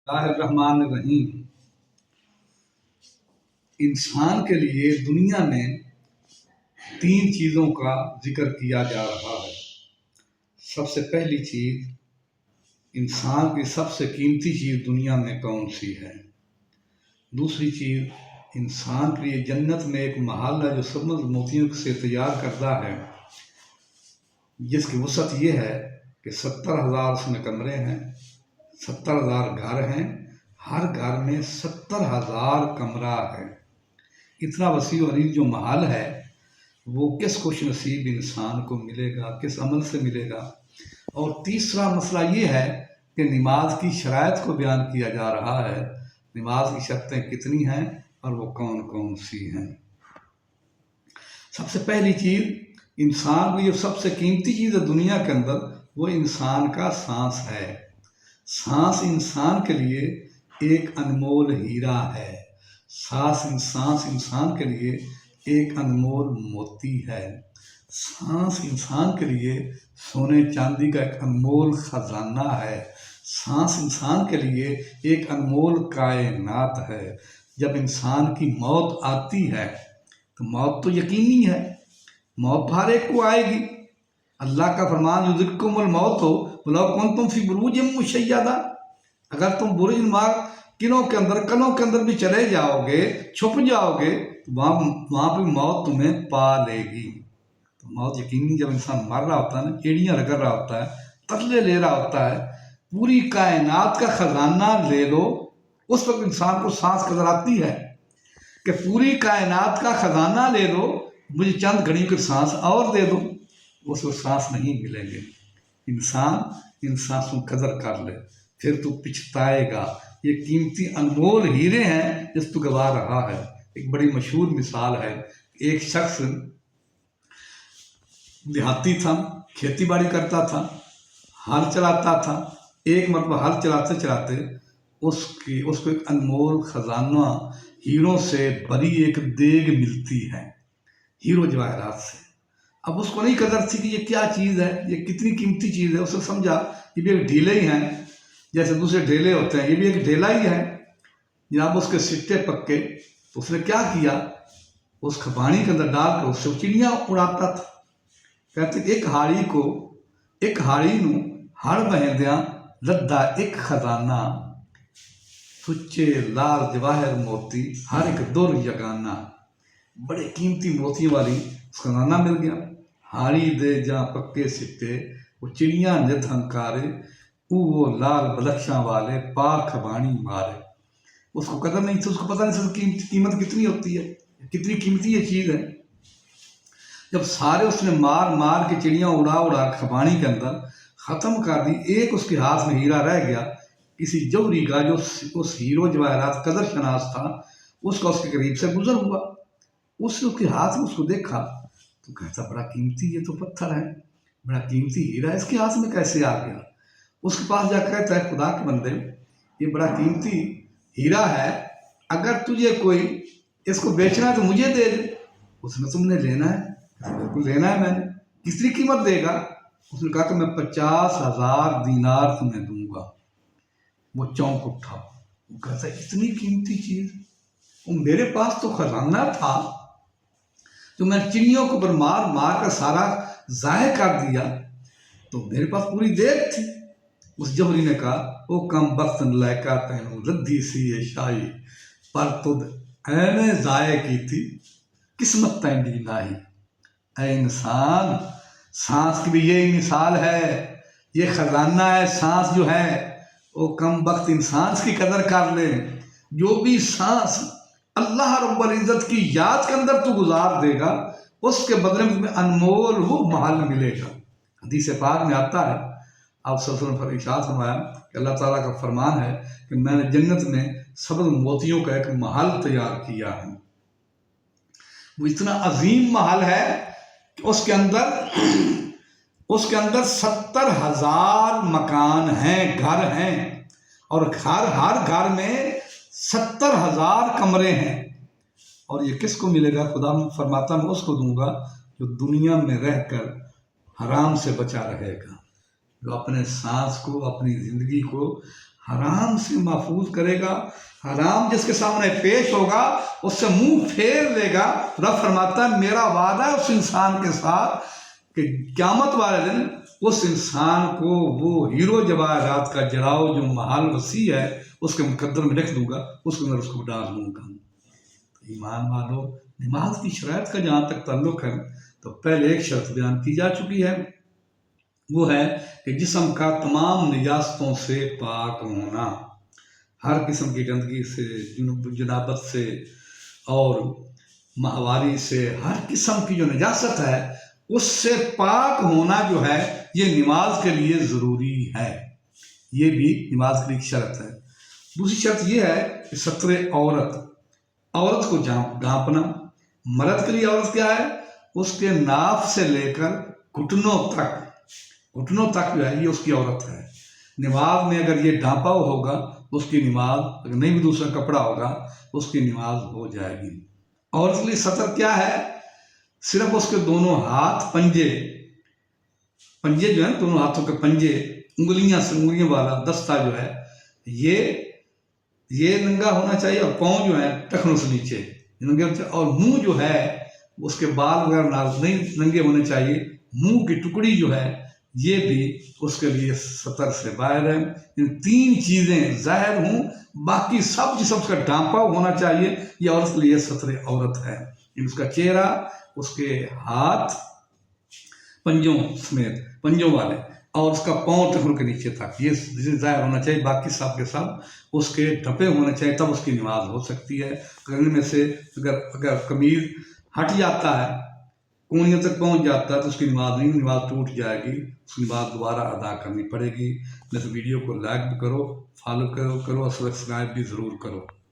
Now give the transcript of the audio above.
اللہ الرحمن الرحیم۔ انسان کے لیے دنیا میں 3 چیزوں کا ذکر کیا جا رہا ہے۔ سب سے پہلی چیز، انسان کی سب سے قیمتی چیز دنیا میں کون سی ہے؟ دوسری چیز، انسان کے لیے جنت میں ایک محل ہے جو سبز موتیوں سے تیار کردہ ہے، جس کی وسعت یہ ہے کہ 70,000 اس میں کمرے ہیں، 70,000 گھر ہیں، ہر گھر میں 70,000 کمرہ ہے۔ اتنا وسیع و عریض جو محل ہے وہ کس خوش نصیب انسان کو ملے گا، کس عمل سے ملے گا؟ اور تیسرا مسئلہ یہ ہے کہ نماز کی شرائط کو بیان کیا جا رہا ہے۔ نماز کی شرطیں کتنی ہیں اور وہ کون کون سی ہیں؟ سب سے پہلی چیز، انسان کو یہ سب سے قیمتی چیز ہے دنیا کے اندر، وہ انسان کا سانس ہے۔ سانس انسان کے لیے ایک انمول ہیرا ہے۔ سانس انسان کے لیے ایک انمول موتی ہے۔ سانس انسان کے لیے سونے چاندی کا ایک انمول خزانہ ہے۔ سانس انسان کے لیے ایک انمول کائنات ہے۔ جب انسان کی موت آتی ہے تو موت تو یقینی ہے، موت ہر ایک کو آئے گی۔ اللہ کا فرمان یدرککم الموت ولو کنتم فی بروج مشیدہ، اگر تم برج مار کنوں کے اندر بھی چلے جاؤ گے، چھپ جاؤ گے، تو وہاں پہ موت تمہیں پا لے گی۔ تو موت یقینی، جب انسان مر رہا ہوتا ہے نا، ایڑیاں رگڑ رہا ہوتا ہے، تسلے لے رہا ہوتا ہے، پوری کائنات کا خزانہ لے لو، اس وقت انسان کو سانس نظر آتی ہے کہ پوری کائنات کا خزانہ لے لو، مجھے چند گھڑیوں کی سانس اور دے دو، اس کو سانس نہیں ملیں گے۔ انسان ان سانسوں قدر کر لے، پھر تو پچھتائے گا۔ یہ قیمتی انمول ہیرے ہیں جس تو گوا رہا ہے۔ ایک بڑی مشہور مثال ہے، ایک شخص دیہاتی تھا، کھیتی باڑی کرتا تھا، ہل چلاتا تھا۔ ایک مرتبہ ہل چلاتے چلاتے اس کو ایک انمول خزانہ ہیروں سے بھری ایک دیگ ملتی ہے، ہیرو جواہرات سے۔ اب اس کو نہیں قدر تھی کہ یہ کیا چیز ہے، یہ کتنی قیمتی چیز ہے۔ اس نے سمجھا یہ بھی ایک ڈھیلے ہی ہیں، جیسے دوسرے ڈھیلے ہوتے ہیں، یہ بھی ایک ڈھیلا ہی ہے۔ جناب اس کے سٹے پکے تو اس نے کیا کیا، اس کھبانی کے اندر ڈال کر اس سے چڑیاں اڑاتا تھا۔ کہتے کہ ایک ہاڑی نو ہڑ بہندیاں لدا ایک خزانہ، سچے لال جواہر موتی ہر ایک دور یگانہ۔ بڑے قیمتی موتیوں والی خزانہ مل گیا۔ ہاڑی دے جہاں پکے سٹے، وہ چڑیاں نت ہنکارے، وہ لال بدخشاں والے پاک کھبانی مارے۔ اس کو قدر نہیں تھی، اس کو پتہ نہیں تھا قیمت کتنی ہوتی ہے، کتنی قیمتی یہ چیز ہے۔ جب سارے اس نے مار کے چڑیاں اڑا کھبانی کے اندر ختم کر دی، ایک اس کے ہاتھ میں ہیرا رہ گیا۔ کسی جوہری کا جو اس ہیرو جواہرات قدر شناس تھا، اس کا اس کے قریب سے گزر ہوا، اس نے اس کے ہاتھ میں اس کو دیکھا تو کہتا بڑا قیمتی، یہ تو پتھر ہے، بڑا قیمتی ہیرا اس کے ہاتھ میں کیسے آ گیا؟ اس کے پاس جا کر کہتا ہے خدا کے بندے، یہ بڑا قیمتی ہیرا ہے، اگر تجھے کوئی اس کو بیچنا ہے تو مجھے دے دے۔ اس نے تم نے لینا ہے؟ بالکل لینا ہے میں نے۔ کتنی قیمت دے گا؟ اس نے کہا کہ میں 50,000 دینار تمہیں دوں گا۔ وہ چونک اٹھا، وہ کہتا ہے اتنی قیمتی چیز، وہ میرے پاس تو خزانہ تھا جو میں چڑیوں کو مار کر سارا ضائع کر دیا، تو میرے پاس پوری دیگ تھی۔ اس جوہری نے کہا او کم بخت لائکا تینوں ردی سی یہ شاہی، پر تد اینے ضائع کی تھی قسمت تینڈی ناہی۔ اے انسان، سانس کی بھی یہی مثال ہے، یہ خزانہ ہے سانس جو ہے، او کم بخت انسان کی قدر کر لے۔ جو بھی سانس اللہ رب العزت کی یاد کے اندر تو گزار دے گا، اس کے بدلے میں تمہیں انمول وہ محل ملے گا۔ حدیث پاک میں آتا ہے، آپ صلی اللہ علیہ وسلم نے ارشاد فرمایا کہ اللہ تعالیٰ کا فرمان ہے کہ میں نے جنت میں سبز موتیوں کا ایک محل تیار کیا ہے۔ وہ اتنا عظیم محل ہے کہ اس کے اندر 70,000 مکان ہیں، گھر ہیں، اور ہر گھر میں 70,000 کمرے ہیں۔ اور یہ کس کو ملے گا؟ خدا فرماتا میں اس کو دوں گا جو دنیا میں رہ کر حرام سے بچا رہے گا، جو اپنے سانس کو، اپنی زندگی کو حرام سے محفوظ کرے گا، حرام جس کے سامنے پیش ہوگا اس سے منہ پھیر لے گا۔ رب فرماتا ہے میرا وعدہ ہے اس انسان کے ساتھ کہ قیامت والے دن اس انسان کو وہ ہیرو جواہرات کا جڑاؤ جو محال وسیع ہے اس کے مقدر میں رکھ دوں گا، اس کے اندر اس کو ڈال دوں گا۔ ایمان والو، نماز کی شرائط کا جہاں تک تعلق ہے تو پہلے ایک شرط بیان کی جا چکی ہے، وہ ہے کہ جسم کا تمام نجاستوں سے پاک ہونا، ہر قسم کی گندگی سے، جنابت سے اور ماہواری سے، ہر قسم کی جو نجاست ہے اس سے پاک ہونا جو ہے یہ نماز کے لیے ضروری ہے، یہ بھی نماز کی ایک شرط ہے۔ دوسری شرط یہ ہے کہ ستر عورت، عورت کو ڈھانپنا۔ مرد کے لیے عورت کیا ہے؟ اس کے ناف سے لے کر گھٹنوں تک جو ہے یہ اس کی عورت ہے۔ نماز میں اگر یہ ڈھانپا ہوا ہوگا اس کی نماز، اگر نہیں بھی دوسرا کپڑا ہوگا اس کی نماز ہو جائے گی۔ عورت کے لیے ستر کیا ہے؟ صرف اس کے دونوں ہاتھ، پنجے جو ہیں، دونوں ہاتھوں کے پنجے، انگلیاں والا دستہ جو ہے یہ ننگا ہونا چاہیے، اور پاؤں جو ہے ٹخنوں سے نیچے ننگے ہونے چاہیے، اور منہ جو ہے اس کے بال وغیرہ نہیں ننگے ہونے چاہیے، منہ کی ٹکڑی جو ہے یہ بھی اس کے لیے ستر سے باہر ہے۔ ان تین چیزیں ظاہر ہوں، باقی سب جسم کا ڈھانپا ہونا چاہیے، یہ عورت کے لیے ستر عورت ہے۔ اس کا چہرہ، اس کے ہاتھ پنجوں سمیت، پنجوں والے، اور اس کا پاؤں ٹخنوں کے نیچے تک یہ ظاہر ہونا چاہیے، باقی سب کے سب اس کے ڈھپے ہونے چاہیے، تب اس کی نماز ہو سکتی ہے۔ اگر ان میں سے اگر قمیض ہٹ جاتا ہے، کونیوں تک پہنچ جاتا ہے تو اس کی نماز نہیں، نماز ٹوٹ جائے گی، اس کی نماز دوبارہ ادا کرنی پڑے گی۔ اس ویڈیو کو لائک بھی کرو، فالو کرو اور سبسکرائب بھی ضرور کرو۔